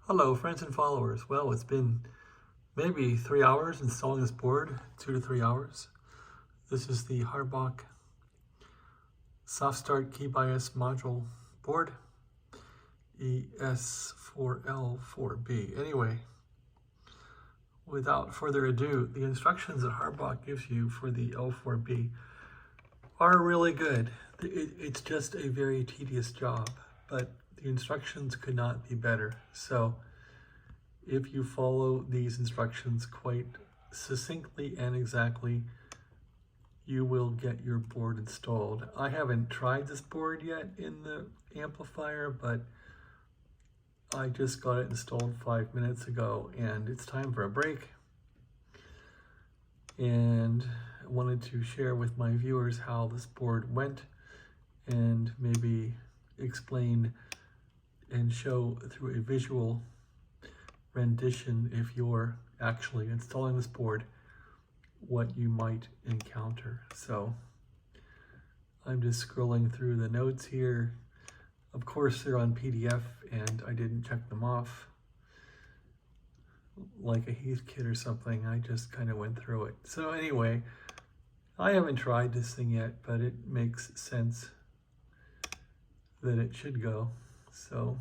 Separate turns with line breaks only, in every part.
Hello, friends and followers. Well, it's been maybe 3 hours installing this board, 2 to 3 hours. This is the Harbauch Soft Start Key Bias Module board, ES4L4B. Anyway, without further ado, the instructions that Harbauch gives you for the L4B are really good. It's just a very tedious job, but the instructions could not be better. So if you follow these instructions quite succinctly and exactly, you will get your board installed. I haven't tried this board yet in the amplifier, but I just got it installed 5 minutes ago and it's time for a break. And I wanted to share with my viewers how this board went and maybe explain and show through a visual rendition, if you're actually installing this board, what you might encounter. So I'm just scrolling through the notes here. Of course, they're on PDF and I didn't check them off like a Heath kit or something. I just kind of went through it. So anyway, I haven't tried this thing yet, but it makes sense that it should go. So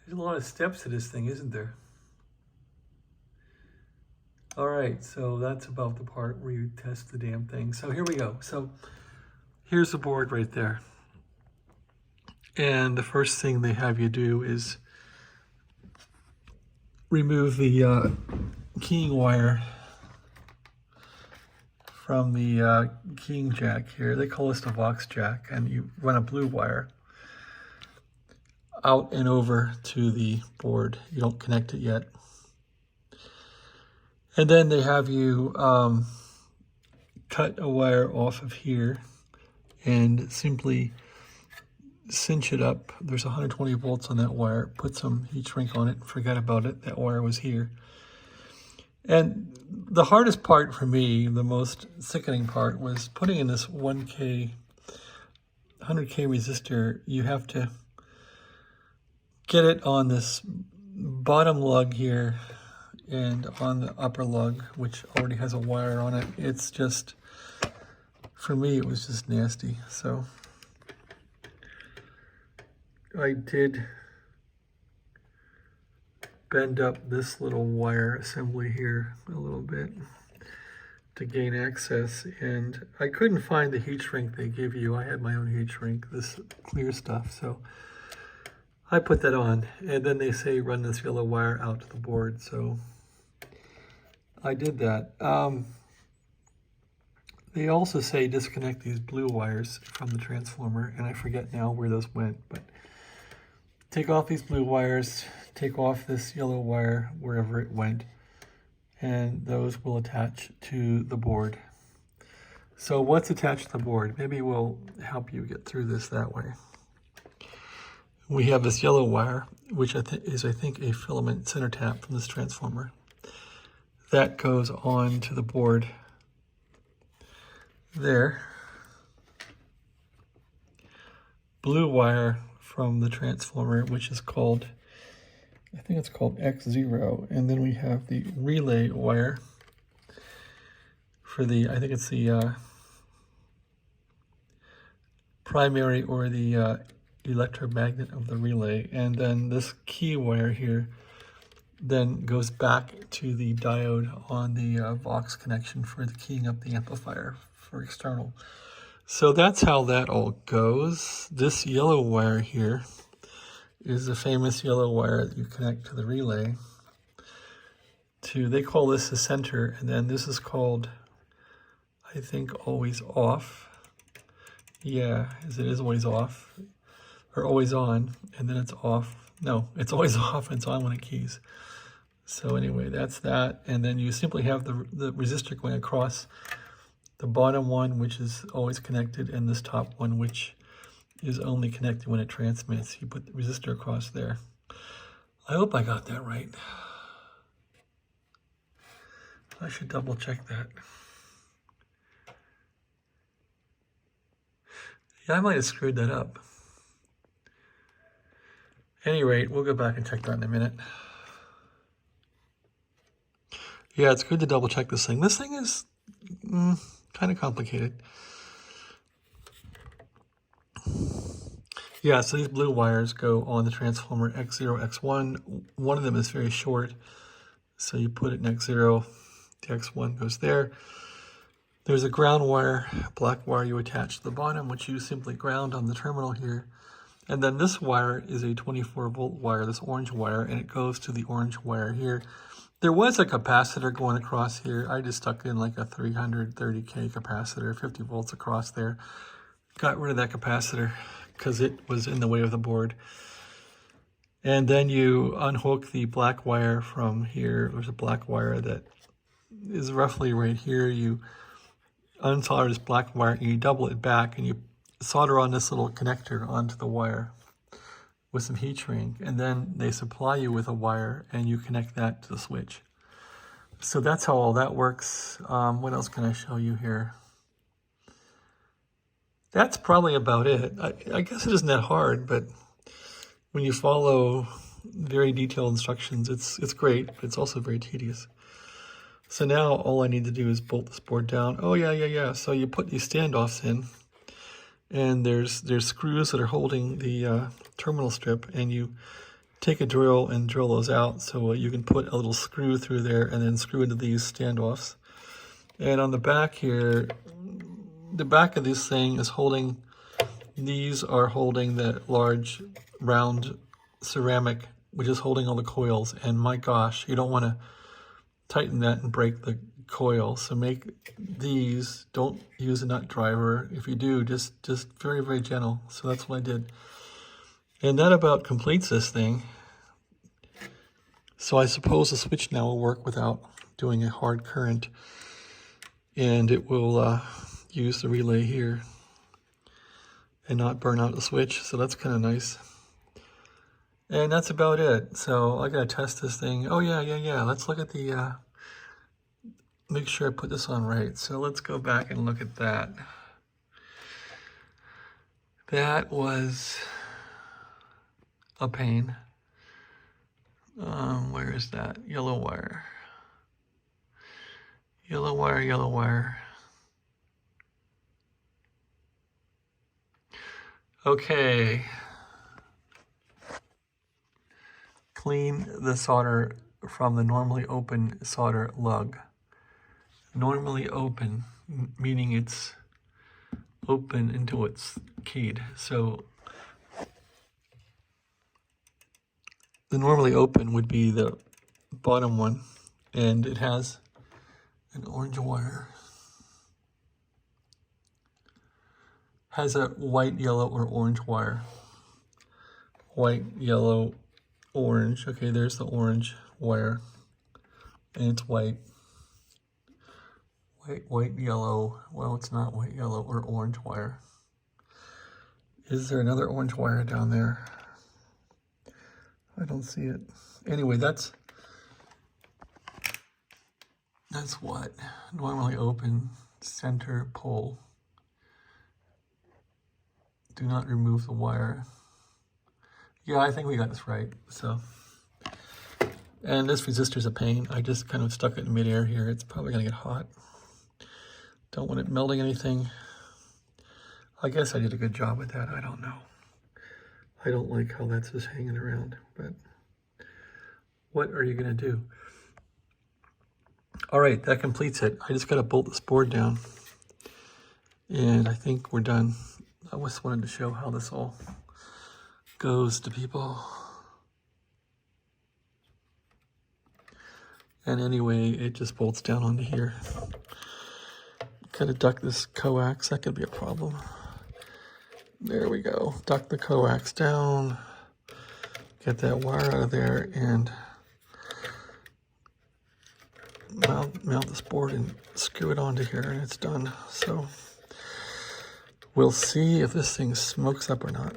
there's a lot of steps to this thing, isn't there? All right, so that's about the part where you test the damn thing. So here we go. So here's the board right there. And the first thing they have you do is remove the keying wire from the keying jack here. They call this the Vox jack, and you run a blue wire out and over to the board. You don't connect it yet. And then they have you cut a wire off of here and simply cinch it up. There's 120 volts on that wire. Put some heat shrink on it. Forget about it. That wire was here. And the hardest part for me, the most sickening part, was putting in this 100K resistor. You have to get it on this bottom lug here and on the upper lug, which already has a wire on it. It's just, for me, it was just nasty. So I did bend up this little wire assembly here a little bit to gain access, and I couldn't find the heat shrink they give you. I had my own heat shrink, this clear stuff, so I put that on, and then they say run this yellow wire out to the board, so I did that. They also say disconnect these blue wires from the transformer, and I forget now where those went, but take off these blue wires, take off this yellow wire wherever it went, and those will attach to the board. So what's attached to the board? Maybe we'll help you get through this that way. We have this yellow wire, which is I think a filament center tap from this transformer. That goes on to the board there. Blue wire from the transformer, which is called, I think it's called X0. And then we have the relay wire for the, I think it's the primary or the electromagnet of the relay. And then this key wire here then goes back to the diode on the Vox connection for the keying up the amplifier for external. So that's how that all goes. This yellow wire here is the famous yellow wire that you connect to the relay. They call this the center, and then this is called, I think, always off. Yeah, it is always off, or always on, and then it's off. No, it's always off and it's on when it keys. So anyway, that's that. And then you simply have the resistor going across the bottom one, which is always connected, and this top one, which is only connected when it transmits. You put the resistor across there. I hope I got that right. I should double check that. Yeah, I might have screwed that up. any rate, we'll go back and check that in a minute. Yeah, it's good to double check this thing. This thing is kind of complicated. Yeah, so these blue wires go on the transformer X0, X1. One of them is very short, so you put it in X0, the X1 goes there. There's a ground wire, black wire you attach to the bottom, which you simply ground on the terminal here. And then this wire is a 24-volt wire, this orange wire, and it goes to the orange wire here. There was a capacitor going across here. I just stuck in like a 330K capacitor, 50 volts across there. Got rid of that capacitor because it was in the way of the board. And then you unhook the black wire from here. There's a black wire that is roughly right here. You unsolder this black wire and you double it back and you solder on this little connector onto the wire with some heat shrink, and then they supply you with a wire and you connect that to the switch. So that's how all that works. What else can I show you here? That's probably about it. I guess it isn't that hard, but when you follow very detailed instructions, it's great, but it's also very tedious. So now all I need to do is bolt this board down. Oh yeah. So you put these standoffs in, and there's screws that are holding the terminal strip, and you take a drill and drill those out so you can put a little screw through there and then screw into these standoffs. And on the back here, the back of this thing is holding, these are holding the large round ceramic, which is holding all the coils. And my gosh, you don't want to tighten that and break the coil. So make these, don't use a nut driver. If you do, just very, very gentle. So that's what I did. And that about completes this thing. So I suppose the switch now will work without doing a hard current. And it will use the relay here and not burn out the switch. So that's kind of nice. And that's about it. So I gotta test this thing. Oh yeah. Let's look at the, make sure I put this on right. So let's go back and look at that. That was a pain. Where is that? Yellow wire. Yellow wire. Okay. Clean the solder from the normally open solder lug. Normally open, meaning it's open until it's keyed. So the normally open would be the bottom one, and it has an orange wire. Has a white, yellow, or orange wire. White, yellow, orange. Okay, there's the orange wire, and it's white. White, yellow. Well, it's not white, yellow, or orange wire. Is there another orange wire down there? I don't see it. Anyway, that's what normally open center pole. Do not remove the wire. Yeah, I think we got this right. So, and this resistor's a pain. I just kind of stuck it in midair here. It's probably gonna get hot. Don't want it melting anything. I guess I did a good job with that. I don't know. I don't like how that's just hanging around, but what are you gonna do? All right, that completes it. I just gotta bolt this board down, and I think we're done. I just wanted to show how this all goes to people. And anyway, it just bolts down onto here. Gotta duck this coax, that could be a problem. There we go, duck the coax down, get that wire out of there, and mount this board and screw it onto here, and it's done. So we'll see if this thing smokes up or not.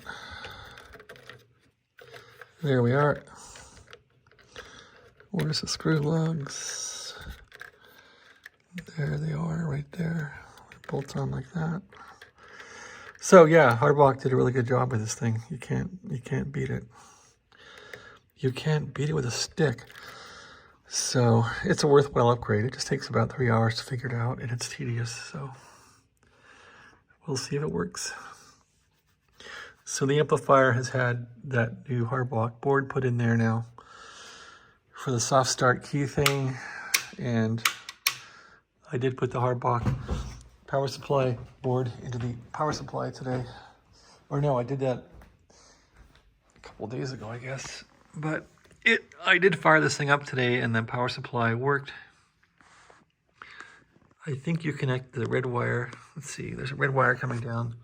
There we are. Where's the screw lugs? There they are, right there. It bolts on like that. So yeah, Harbauch did a really good job with this thing. You can't beat it. you can't beat it with a stick. So it's a worthwhile upgrade. It just takes about 3 hours to figure it out, and it's tedious. So we'll see if it works. So the amplifier has had that new Harbauch board put in there now for the soft start key thing. And I did put the Harbauch power supply board into the power supply today. Or no, I did that a couple of days ago, I guess. But I did fire this thing up today, and the power supply worked. I think you connect the red wire. Let's see, there's a red wire coming down.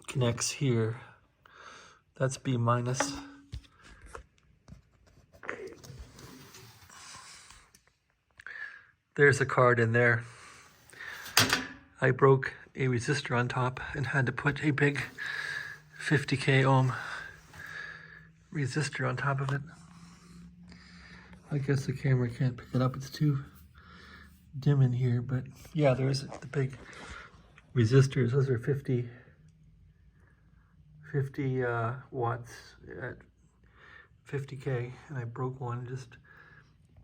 Connects here. That's B minus. There's a card in there. I broke a resistor on top and had to put a big 50k ohm resistor on top of it. I guess the camera can't pick it up, it's too dim in here, but yeah, there's the big resistors. Those are 50 watts at 50k, and I broke one just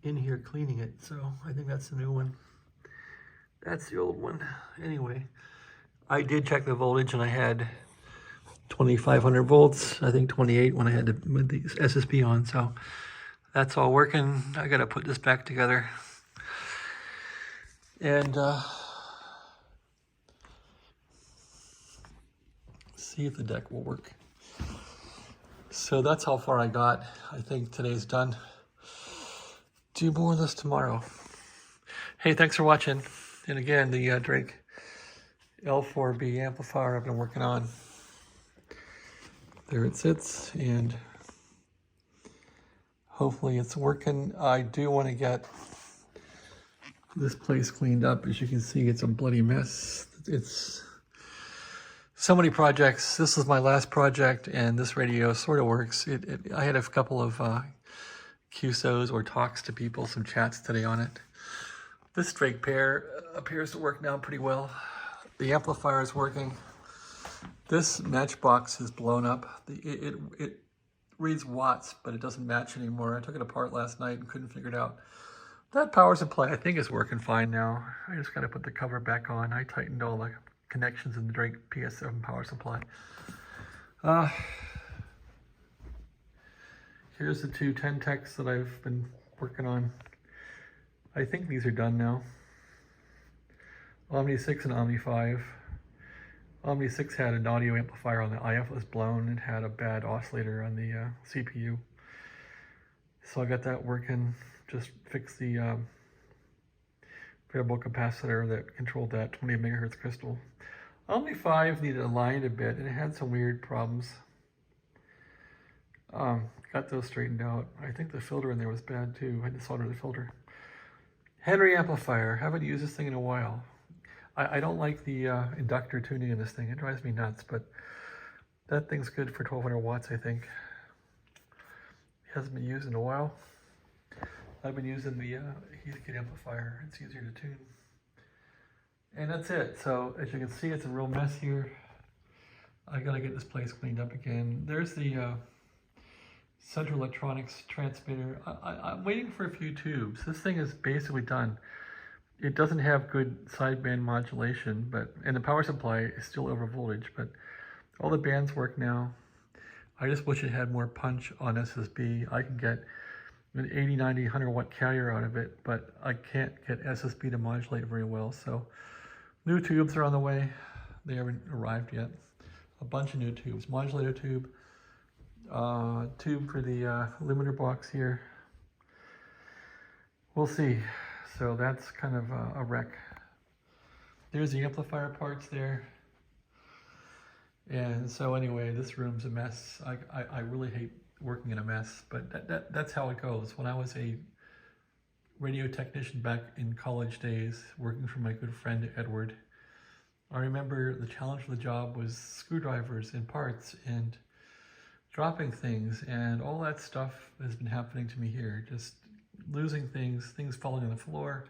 in here cleaning it, so I think that's the new one. That's the old one. Anyway, I did check the voltage, and I had 2500 volts, I think 28 when I had to put the SSB on, so that's all working. I gotta put this back together and see if the deck will work. So that's how far I got. I think today's done. Do more of this tomorrow. Hey, thanks for watching. And again, the Drake L4B amplifier I've been working on. There it sits, and hopefully it's working. I do want to get this place cleaned up. As you can see, it's a bloody mess. It's so many projects. This is my last project, and this radio sort of works. I had a couple of QSOs or talks to people, some chats today on it. This Drake pair appears to work now pretty well. The amplifier is working. This matchbox is blown up. It reads watts, but it doesn't match anymore. I took it apart last night and couldn't figure it out. That power supply, I think, is working fine now. I just got to put the cover back on. I tightened all the connections in the Drake PS7 power supply. Here's the two 10-techs that I've been working on. I think these are done now. Omni 6 and Omni 5. Omni 6 had an audio amplifier on the IF that was blown. It had a bad oscillator on the CPU. So I got that working. Just fixed the variable capacitor that controlled that 20 megahertz crystal. Omni 5 needed aligned a bit, and it had some weird problems. Got those straightened out. I think the filter in there was bad too. I had to solder the filter. Henry amplifier. Haven't used this thing in a while. I don't like the inductor tuning in this thing. It drives me nuts, but that thing's good for 1200 watts, I think. It hasn't been used in a while. I've been using the Heathkit amplifier. It's easier to tune. And that's it. So as you can see, it's a real mess here. I gotta get this place cleaned up again. There's the Central Electronics transmitter. I'm waiting for a few tubes. This thing is basically done. It doesn't have good sideband modulation, and the power supply is still over voltage, but all the bands work now. I just wish it had more punch on SSB. I can get an 80, 90, 100 watt carrier out of it, but I can't get SSB to modulate very well. So new tubes are on the way. They haven't arrived yet. A bunch of new tubes. Modulator tube, tube for the limiter box here. We'll see. So that's kind of a wreck. There's the amplifier parts there. And so anyway, this room's a mess. I really hate working in a mess, but that's how it goes. When I was a radio technician back in college days, working for my good friend Edward, I remember the challenge for the job was screwdrivers and parts and dropping things, and all that stuff has been happening to me here. Just losing things falling on the floor,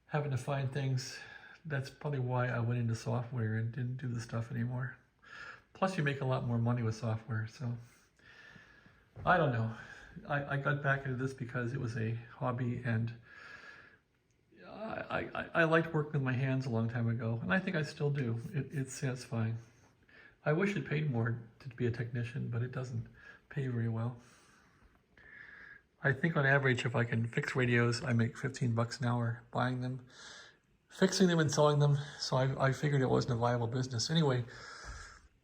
having to find things. That's probably why I went into software and didn't do the stuff anymore. Plus you make a lot more money with software, so I don't know. I got back into this because it was a hobby, and I liked working with my hands a long time ago, and I think I still do. It's satisfying. I wish it paid more to be a technician, but it doesn't pay very well. I think on average, if I can fix radios, I make 15 bucks an hour buying them, fixing them and selling them. So I figured it wasn't a viable business. Anyway,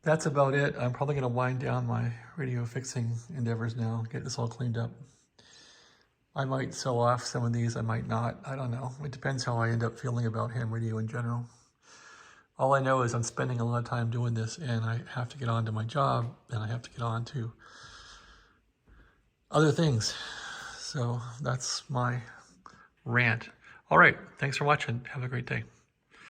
that's about it. I'm probably going to wind down my radio fixing endeavors now, get this all cleaned up. I might sell off some of these, I might not. I don't know. It depends how I end up feeling about ham radio in general. All I know is I'm spending a lot of time doing this, and I have to get on to my job, and I have to get on to other things. So that's my rant. All right, thanks for watching. Have a great day.